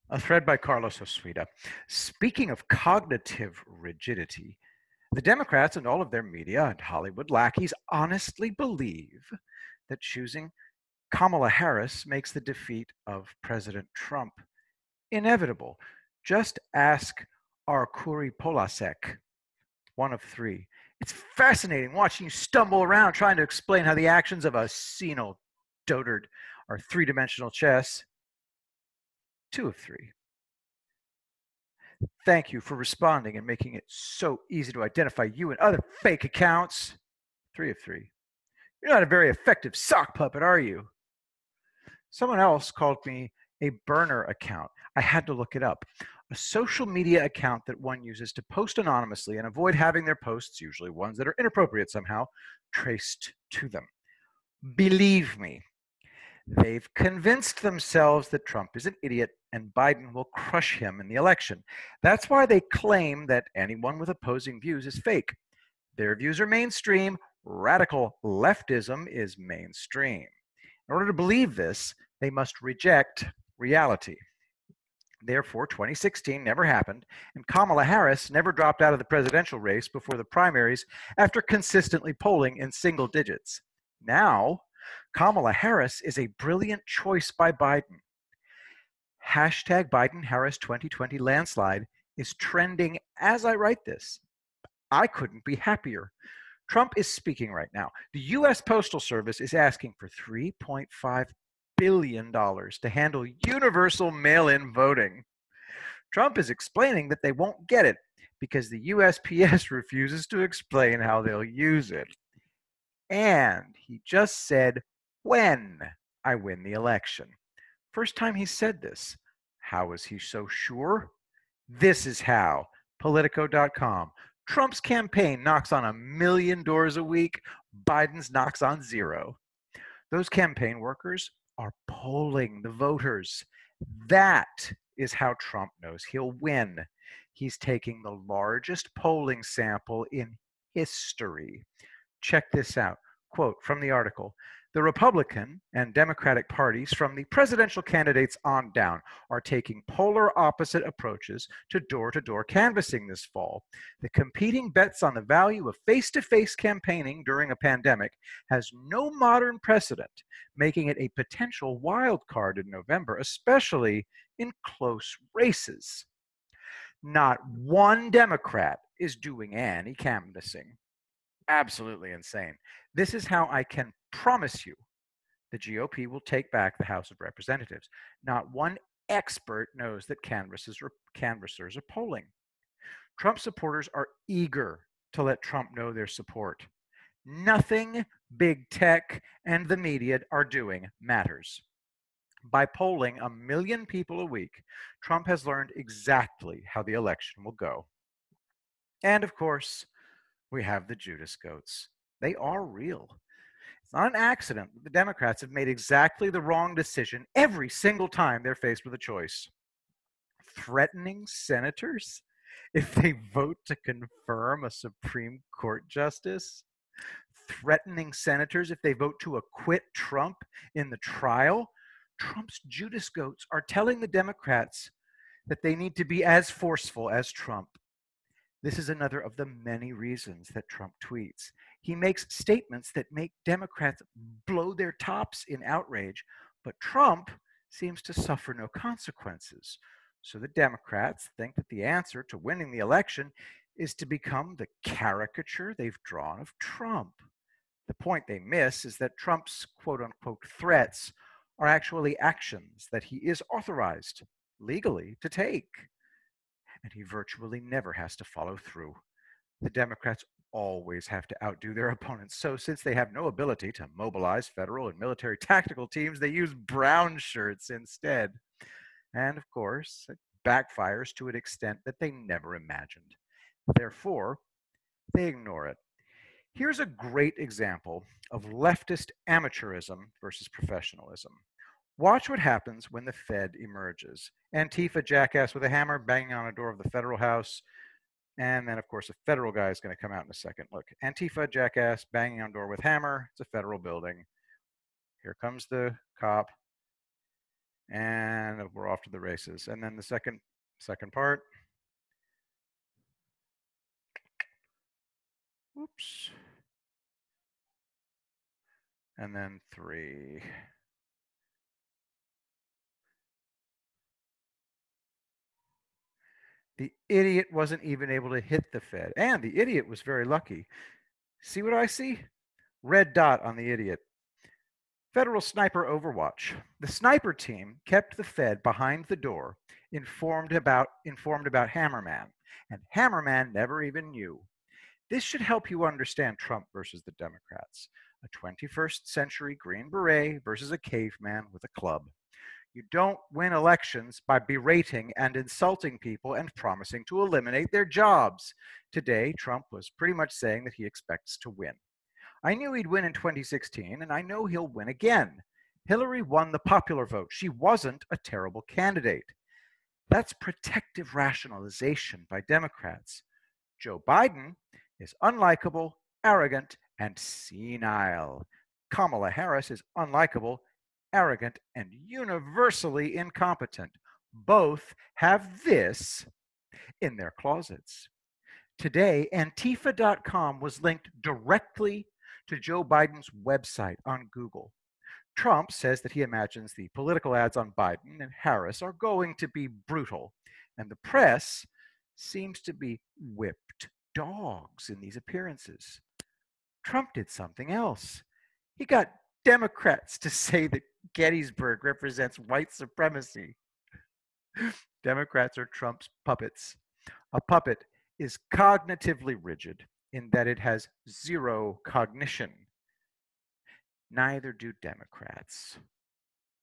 A thread by Carlos Osuita. Speaking of cognitive rigidity, the Democrats and all of their media and Hollywood lackeys honestly believe that choosing Kamala Harris makes the defeat of President Trump inevitable. Just ask Arkuri Polasek, one of three. It's fascinating watching you stumble around trying to explain how the actions of a senile dotard are three-dimensional chess. Two of three. Thank you for responding and making it so easy to identify you and other fake accounts. Three of three. You're not a very effective sock puppet, are you? Someone else called me a burner account. I had to look it up. A social media account that one uses to post anonymously and avoid having their posts, usually ones that are inappropriate somehow, traced to them. Believe me, they've convinced themselves that Trump is an idiot and Biden will crush him in the election. That's why they claim that anyone with opposing views is fake. Their views are mainstream. Radical leftism is mainstream. In order to believe this, they must reject reality. Therefore, 2016 never happened, and Kamala Harris never dropped out of the presidential race before the primaries after consistently polling in single digits. Now, Kamala Harris is a brilliant choice by Biden. Hashtag Biden-Harris 2020 landslide is trending as I write this. I couldn't be happier. Trump is speaking right now. The U.S. Postal Service is asking for $3.5 billion to handle universal mail-in voting. Trump is explaining that they won't get it because the USPS refuses to explain how they'll use it. And he just said, when I win the election. First time he said this. How is he so sure? This is how. Politico.com. Trump's campaign knocks on 1,000,000 doors a week. Biden's knocks on 0. Those campaign workers are polling the voters. That is how Trump knows he'll win. He's taking the largest polling sample in history. Check this out. Quote from the article: the Republican and Democratic parties, from the presidential candidates on down, are taking polar opposite approaches to door canvassing this fall. The competing bets on the value of face-to-face campaigning during a pandemic has no modern precedent, making it a potential wild card in November, especially in close races. Not one Democrat is doing any canvassing. Absolutely insane. This is how I can promise you the GOP will take back the House of Representatives. Not one expert knows that canvassers are polling. Trump supporters are eager to let Trump know their support. Nothing big tech and the media are doing matters. By polling 1,000,000 people a week, Trump has learned exactly how the election will go. And of course, we have the Judas goats. They are real. It's not an accident that the Democrats have made exactly the wrong decision every single time they're faced with a choice. Threatening senators if they vote to confirm a Supreme Court justice. Threatening senators if they vote to acquit Trump in the trial. Trump's Judas goats are telling the Democrats that they need to be as forceful as Trump. This is another of the many reasons that Trump tweets. He makes statements that make Democrats blow their tops in outrage, but Trump seems to suffer no consequences. So the Democrats think that the answer to winning the election is to become the caricature they've drawn of Trump. The point they miss is that Trump's quote unquote threats are actually actions that he is authorized legally to take, and he virtually never has to follow through. The Democrats always have to outdo their opponents. So, since they have no ability to mobilize federal and military tactical teams, they use brown shirts instead. And of course, it backfires to an extent that they never imagined. Therefore, they ignore it. Here's a great example of leftist amateurism versus professionalism. Watch what happens when the Fed emerges. Antifa jackass with a hammer banging on a door of the federal house. And then, of course, a federal guy is going to come out in a second. Look, Antifa jackass banging on door with hammer. It's a federal building. Here comes the cop. And we're off to the races. And then the second part. Oops. And then 3. The idiot wasn't even able to hit the Fed. And the idiot was very lucky. See what I see? Red dot on the idiot. Federal Sniper Overwatch. The sniper team kept the Fed behind the door, informed about Hammerman, and Hammerman never even knew. This should help you understand Trump versus the Democrats. A 21st century Green Beret versus a caveman with a club. You don't win elections by berating and insulting people and promising to eliminate their jobs. Today, Trump was pretty much saying that he expects to win. I knew he'd win in 2016, and I know he'll win again. Hillary won the popular vote. She wasn't a terrible candidate. That's protective rationalization by Democrats. Joe Biden is unlikable, arrogant, and senile. Kamala Harris is unlikable, arrogant, and universally incompetent. Both have this in their closets. Today, Antifa.com was linked directly to Joe Biden's website on Google. Trump says that he imagines the political ads on Biden and Harris are going to be brutal, and the press seems to be whipped dogs in these appearances. Trump did something else. He got Democrats to say that Gettysburg represents white supremacy. Democrats are Trump's puppets. A puppet is cognitively rigid in that it has zero cognition. Neither do Democrats.